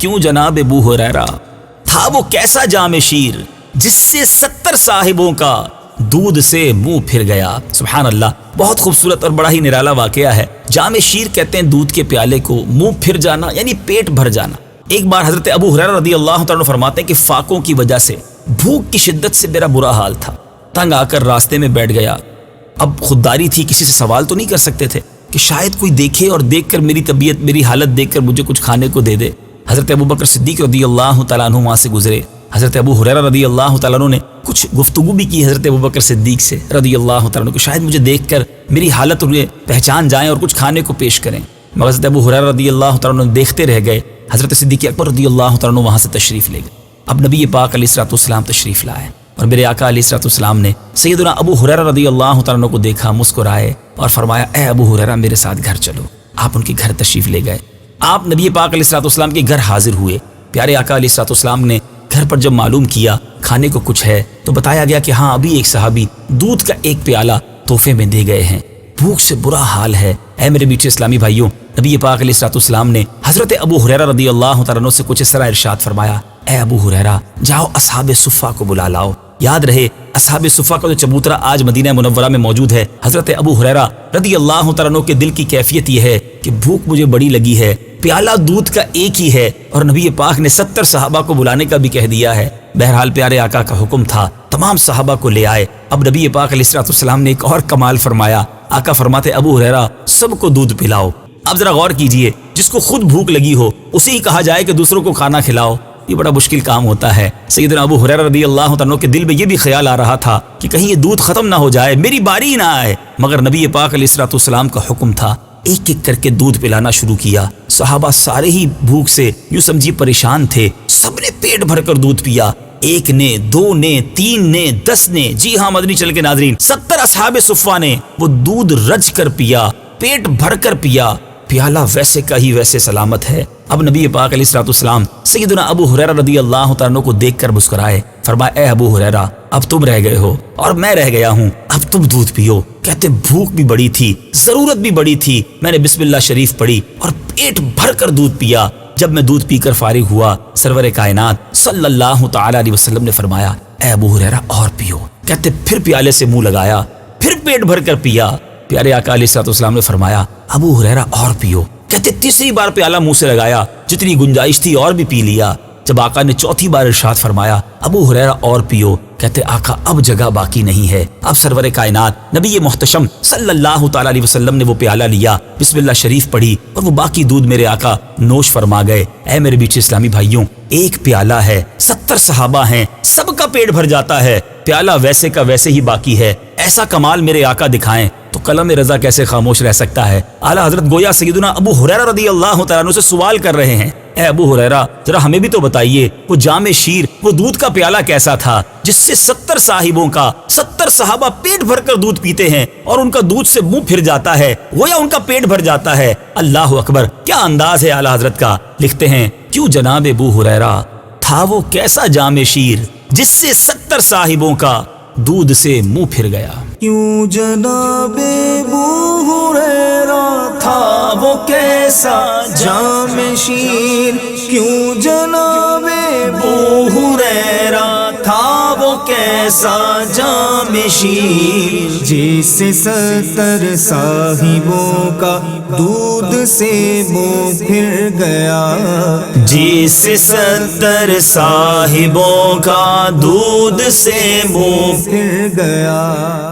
کیوں جناب ابو ہریرہ تھا وہ کیسا جام شیر جس سے 70 صاحبوں کا دودھ سے منہ پھر گیا۔ سبحان اللہ، بہت خوبصورت اور بڑا ہی نرالا واقعہ ہے۔ جام شیر کہتے ہیں دودھ کے پیالے کو، منہ پھر جانا یعنی پیٹ بھر جانا۔ ایک بار حضرت ابو ہریرہ رضی اللہ تعالیٰ عنہ فرماتے ہیں کہ فاقوں کی وجہ سے، بھوک کی شدت سے میرا برا حال تھا، تنگ آ کر راستے میں بیٹھ گیا۔ اب خودداری تھی، کسی سے سوال تو نہیں کر سکتے تھے کہ شاید کوئی دیکھے اور دیکھ کر میری طبیعت، میری حالت دیکھ کر مجھے کچھ کھانے کو دے دے۔ حضرت ابوبکر صدیق رضی اللہ تعالیٰ عنہ وہاں سے گزرے۔ حضرت ابو ہریرہ رضی اللہ تعالیٰ عنہ نے کچھ گفتگو بھی کی حضرت ابوبکر صدیق سے رضی اللہ تعالیٰ عنہ، کہ شاید مجھے دیکھ کر میری حالت انہیں پہچان جائیں اور کچھ کھانے کو پیش کریں۔ مگر حضرت ابو ہریرہ رضی اللہ تعالیٰ عنہ دیکھتے رہ گئے۔ حضرت صدیق اکبر رضی اللہ تعالیٰ عنہ وہاں سے تشریف لے گئے۔ اب نبی پاک علیہ الصلوۃ والسلام تشریف لائے اور میرے آقا علیہ الصلوۃ والسلام نے سیدنا ابو ہریرہ رضی اللہ تعالیٰ عنہ کو دیکھا، مسکرائے اور فرمایا اے ابو ہریرہ میرے ساتھ گھر چلو۔ آپ ان کے گھر تشریف لے گئے۔ آپ نبی پاک علیہ الصلوۃ والسلام کے گھر حاضر ہوئے۔ پیارے آقا علیہ الصلوۃ والسلام نے گھر پر جب معلوم کیا کھانے کو کچھ ہے تو بتایا گیا کہ ہاں ابھی ایک صحابی دودھ کا ایک پیالہ تحفے میں دے گئے ہیں، بھوک سے برا حال ہے۔ اے میرے میٹھے اسلامی بھائیوں، نبی پاک علیہ الصلوۃ والسلام نے حضرت ابو ہریرہ رضی اللہ تعالیٰ عنہ سے کچھ اس طرح ارشاد فرمایا، اے ابو ہریرہ جاؤ اصحاب صفہ کو بلا لاؤ۔ یاد رہے اصحاب صفہ کا جو چبوترا آج مدینہ منورہ میں موجود ہے، حضرت ابو ہریرہ رضی اللہ تعالیٰ عنہ کے دل کی کیفیت یہ ہے کہ بھوک مجھے بڑی لگی ہے، پیالہ دودھ کا ایک ہی ہے اور نبی پاک نے 70 صحابہ کو بلانے کا بھی کہہ دیا ہے۔ بہرحال پیارے آقا کا حکم تھا، تمام صحابہ کو لے آئے۔ اب نبی پاک علیہ الصلوۃ والسلام نے ایک اور کمال فرمایا۔ آقا فرماتے ابو ہریرہ سب کو دودھ پلاؤ۔ اب ذرا غور کیجئے، جس کو خود بھوک لگی ہو اسے ہی کہا جائے کہ دوسروں کو کھانا کھلاؤ، یہ بڑا مشکل کام ہوتا ہے۔ سیدنا ابو ہریرہ رضی اللہ تعالیٰ عنہ کے دل میں یہ بھی خیال آ رہا تھا کہ کہیں یہ دودھ ختم نہ ہو جائے، میری باری نہ آئے، مگر نبی پاک علیہ الصلوۃ والسلام کا حکم تھا، ایک ایک کر کے دودھ پلانا شروع کیا۔ صحابہ سارے ہی بھوک سے یوں سمجھیے پریشان تھے، سب نے پیٹ بھر کر دودھ پیا، ایک نے، دو نے، تین نے، 10 نے، جی ہاں مدنی چل کے ناظرین 70 اصحاب صفہ نے وہ دودھ رج کر پیا، پیٹ بھر کر پیا۔ پیالہ ویسے کا ہی ویسے سلامت ہے۔ اب نبی پاک علیہ الصلوۃ والسلام سیدنا ابو ہریرہ رضی اللہ تعالیٰ عنہ کو دیکھ کر مسکرائے، فرمایا اے ابو ہریرہ اب تم رہ گئے ہو اور میں رہ گیا ہوں، اب تم دودھ پیو۔ کہتے بھوک بھی بڑی تھی، ضرورت بھی بڑی تھی، میں نے بسم اللہ شریف پڑھی اور پیٹ بھر کر دودھ پیا۔ جب میں دودھ پی کر فارغ ہوا، سرور کائنات صلی اللہ تعالی علیہ وسلم نے فرمایا اے ابو ہریرہ اور پیو۔ کہتے پھر پیالے سے منہ لگایا، پھر پیٹ بھر کر پیا۔ پیارے آقا علیہ الصلوۃ والسلام نے فرمایا ابو ہریرہ اور پیو۔ کہتے تیسری بار پیالہ منہ سے لگایا، جتنی گنجائش تھی اور بھی پی لیا۔ جب آقا نے چوتھی بار ارشاد فرمایا ابو ہریرہ اور پیو، کہتے آقا اب جگہ باقی نہیں ہے۔ اب سرور کائنات نبی محتشم صلی اللہ تعالی علیہ وسلم نے وہ پیالہ لیا، بسم اللہ شریف پڑھی اور وہ باقی دودھ میرے آقا نوش فرما گئے۔ اے میرے بیچ اسلامی بھائیوں، ایک پیالہ ہے، 70 صحابہ ہیں، سب کا پیٹ بھر جاتا ہے، پیالہ ویسے کا ویسے ہی باقی ہے۔ ایسا کمال میرے آقا دکھائیں تو قلم رضا کیسے خاموش رہ سکتا ہے۔ اعلیٰ حضرت گویا سیدنا ابو ہریرہ رضی اللہ تعالیٰ عنہ سے سوال کر رہے ہیں، اے ابو ہریرہ ذرا ہمیں بھی تو بتائیے وہ جام شیر، وہ دودھ کا پیالہ کیسا تھا جس سے 70 صاحبوں کا 70 صحابہ پیٹ بھر کر دودھ پیتے ہیں اور ان کا دودھ سے منہ پھر جاتا ہے، گویا ان کا پیٹ بھر جاتا ہے۔ اللہ اکبر، کیا انداز ہے اعلیٰ حضرت کا۔ لکھتے ہیں کیوں جناب ابو ہریرہ تھا وہ کیسا جام شیر جس سے 70 صاحبوں کا دودھ سے منہ پھر گیا۔ کیوں جناب ابو ہریرہ تھا وہ کیسا جام شیر، کیوں جناب ابو ہریرہ تھا وہ کیسا جام شیر جس سے 70 صاحبوں کا دودھ سے منہ پھر گیا، جس سے 70 صاحبوں کا دودھ سے منہ پھر گیا۔